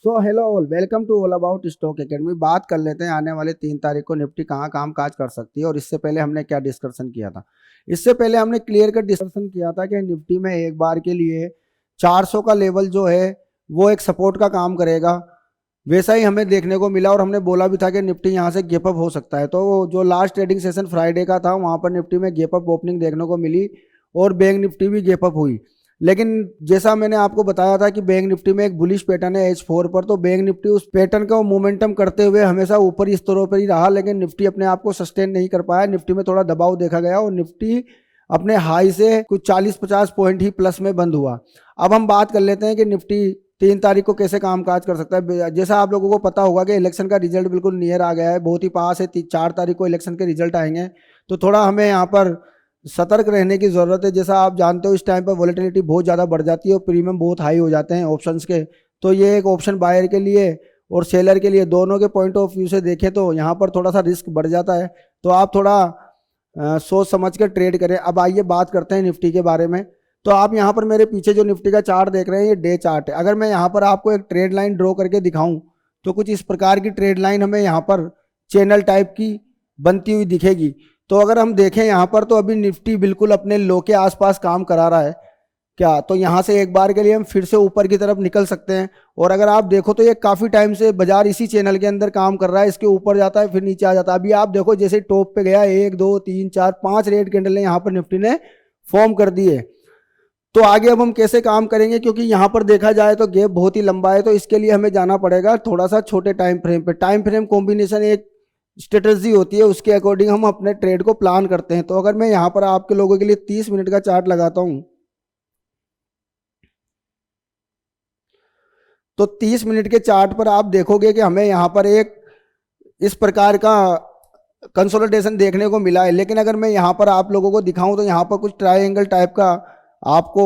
So hello all, welcome to all about stock academy. बात कर लेते हैं आने वाले 3 तारीख को निफ्टी कहाँ काम काज कर सकती है और इससे पहले हमने क्या डिस्कशन किया था। इससे पहले हमने क्लियर कट डिस्कशन किया था कि निफ्टी में एक बार के लिए 400 का लेवल जो है वो एक सपोर्ट का काम करेगा। वैसा ही हमें देखने को मिला और हमने बोला भी था कि निफ्टी यहाँ से गैप अप हो सकता है। तो जो लास्ट ट्रेडिंग सेशन फ्राइडे का था वहाँ पर निफ्टी में गैप अप ओपनिंग देखने को मिली और बैंक निफ्टी भी गैप अप हुई। लेकिन जैसा मैंने आपको बताया था कि बैंक निफ्टी में एक बुलिश पैटर्न है H4 पर, तो बैंक निफ्टी उस पैटर्न का मोमेंटम करते हुए हमेशा ऊपरी स्तरों पर ही रहा, लेकिन निफ्टी अपने आप को सस्टेन नहीं कर पाया। निफ्टी में थोड़ा दबाव देखा गया और निफ्टी अपने हाई से कुछ 40-50 पॉइंट ही प्लस में बंद हुआ। अब हम बात कर लेते हैं कि निफ्टी 3 तारीख को कैसे कामकाज कर सकता है। जैसा आप लोगों को पता होगा कि इलेक्शन का रिजल्ट बिल्कुल नियर आ गया है, बहुत ही पास है। 4 तारीख को इलेक्शन के रिजल्ट आएंगे, तो थोड़ा हमें यहाँ पर सतर्क रहने की ज़रूरत है। जैसा आप जानते हो इस टाइम पर वॉलेटिलिटी बहुत ज़्यादा बढ़ जाती है और प्रीमियम बहुत हाई हो जाते हैं ऑप्शंस के। तो ये एक ऑप्शन बायर के लिए और सेलर के लिए दोनों के पॉइंट ऑफ व्यू से देखें तो यहाँ पर थोड़ा सा रिस्क बढ़ जाता है। तो आप थोड़ा सोच समझ कर ट्रेड करें। अब आइए बात करते हैं निफ्टी के बारे में। तो आप यहाँ पर मेरे पीछे जो निफ्टी का चार्ट देख रहे हैं ये डे चार्ट है। अगर मैं यहाँ पर आपको एक ट्रेड लाइन ड्रॉ करके दिखाऊं तो कुछ इस प्रकार की ट्रेड लाइन हमें यहाँ पर चैनल टाइप की बनती हुई दिखेगी। तो अगर हम देखें यहाँ पर तो अभी निफ्टी बिल्कुल अपने लो के आसपास काम करा रहा है क्या, तो यहाँ से एक बार के लिए हम फिर से ऊपर की तरफ निकल सकते हैं। और अगर आप देखो तो ये काफ़ी टाइम से बाजार इसी चैनल के अंदर काम कर रहा है, इसके ऊपर जाता है फिर नीचे आ जाता है। अभी आप देखो जैसे टॉप पे गया 1 2 3 4 5 रेड कैंडल ने यहाँ पर निफ्टी ने फॉर्म कर दी है। तो आगे अब हम कैसे काम करेंगे, क्योंकि यहाँ पर देखा जाए तो गैप बहुत ही लंबा है, तो इसके लिए हमें जाना पड़ेगा थोड़ा सा छोटे टाइम फ्रेम पे। टाइम फ्रेम कॉम्बिनेशन एक स्ट्रेटजी होती है, उसके अकॉर्डिंग हम अपने ट्रेड को प्लान करते हैं। तो अगर मैं यहाँ पर आपके लोगों के लिए 30 मिनट का चार्ट लगाता हूँ तो 30 मिनट के चार्ट पर आप देखोगे कि हमें यहाँ पर एक इस प्रकार का कंसोलिडेशन देखने को मिला है। लेकिन अगर मैं यहाँ पर आप लोगों को दिखाऊं तो यहाँ पर कुछ ट्रायंगल टाइप का आपको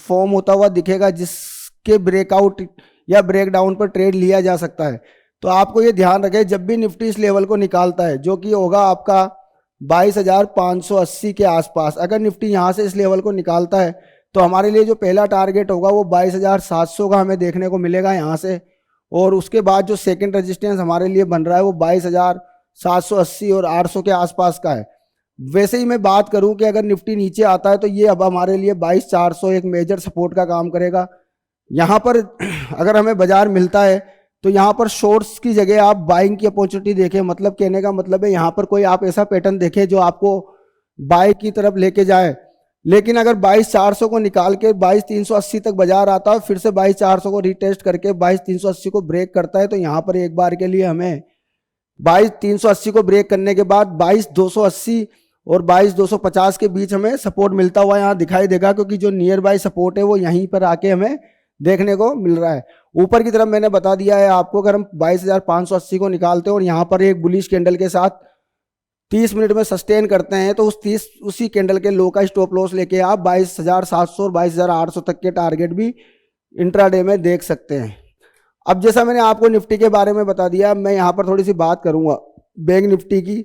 फॉर्म होता हुआ दिखेगा, जिसके ब्रेकआउट या ब्रेकडाउन पर ट्रेड लिया जा सकता है। तो आपको ये ध्यान रखें जब भी निफ्टी इस लेवल को निकालता है जो कि होगा आपका 22,580 के आसपास, अगर निफ्टी यहाँ से इस लेवल को निकालता है तो हमारे लिए जो पहला टारगेट होगा वो 22,700 का हमें देखने को मिलेगा यहाँ से। और उसके बाद जो सेकंड रेजिस्टेंस हमारे लिए बन रहा है वो 22,780 और 800 के आसपास का है। वैसे ही मैं बात करूं कि अगर निफ्टी नीचे आता है तो ये अब हमारे लिए 22,400 एक मेजर सपोर्ट का काम करेगा। यहाँ पर अगर हमें बाजार मिलता है तो यहाँ पर शॉर्ट्स की जगह आप बाइंग की अपॉर्चुनिटी देखें। मतलब कहने का मतलब है यहाँ पर कोई आप ऐसा पैटर्न देखें जो आपको बाय की तरफ लेके जाए। लेकिन अगर 22,400 को निकाल के 22,380 तक बाजार आता है, फिर से 22,400 को रिटेस्ट करके 22,380 को ब्रेक करता है, तो यहाँ पर एक बार के लिए हमें 22,380 को ब्रेक करने के बाद 22,280 और 22,250 के बीच हमें सपोर्ट मिलता हुआ यहाँ दिखाई देगा, क्योंकि जो नियर बाय सपोर्ट है वो यहीं पर आके हमें देखने को मिल रहा है। ऊपर की तरफ मैंने बता दिया है आपको, अगर हम 22,580 को निकालते हैं और यहाँ पर एक बुलिश कैंडल के साथ 30 मिनट में सस्टेन करते हैं तो उसी कैंडल के लो का स्टॉप लॉस लेके आप 22,700 और 22,800 तक के टारगेट भी इंट्राडे में देख सकते हैं। अब जैसा मैंने आपको निफ्टी के बारे में बता दिया, मैं यहाँ पर थोड़ी सी बात करूँगा बैंक निफ्टी की।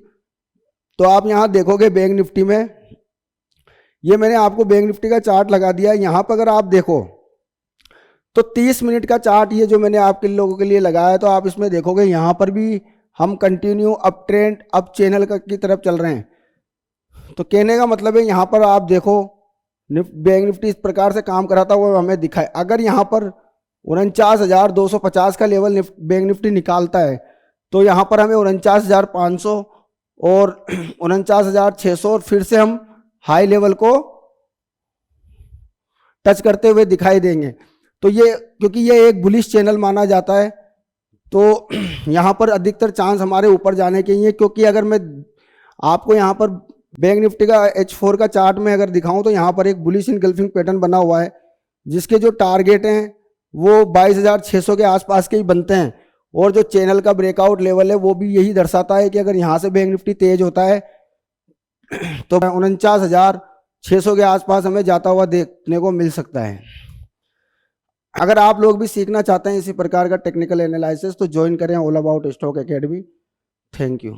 तो आप यहाँ देखोगे बैंक निफ्टी में, ये मैंने आपको बैंक निफ्टी का चार्ट लगा दिया है। यहाँ पर अगर आप देखो तो 30 मिनट का चार्ट ये जो मैंने आपके लोगों के लिए लगाया है, तो आप इसमें देखोगे यहाँ पर भी हम continue up trend up channel की तरफ चल रहे हैं। तो कहने का मतलब है यहाँ पर आप देखो बैंक निफ्टी इस प्रकार से काम कराता हुआ हमें दिखाए। अगर यहाँ पर 49,250 का लेवल बैंक निफ्टी निकालता है तो यहाँ पर हमें 49,500 और 49,600 और फिर से हम हाई लेवल को टच करते हुए दिखाई देंगे। तो ये क्योंकि ये एक बुलिश चैनल माना जाता है तो यहाँ पर अधिकतर चांस हमारे ऊपर जाने के ही है। क्योंकि अगर मैं आपको यहाँ पर बैंक निफ्टी का H4 का चार्ट में अगर दिखाऊं तो यहाँ पर एक बुलिश इनगल्फिंग पैटर्न बना हुआ है, जिसके जो टारगेट हैं वो 22,600 के आसपास के ही बनते हैं। और जो चैनल का ब्रेकआउट लेवल है वो भी यही दर्शाता है कि अगर यहाँ से बैंक निफ्टी तेज होता है तो 49,600 के आसपास हमें जाता हुआ देखने को मिल सकता है। अगर आप लोग भी सीखना चाहते हैं इसी प्रकार का टेक्निकल एनालिसिस तो ज्वाइन करें all about stock academy. Thank you.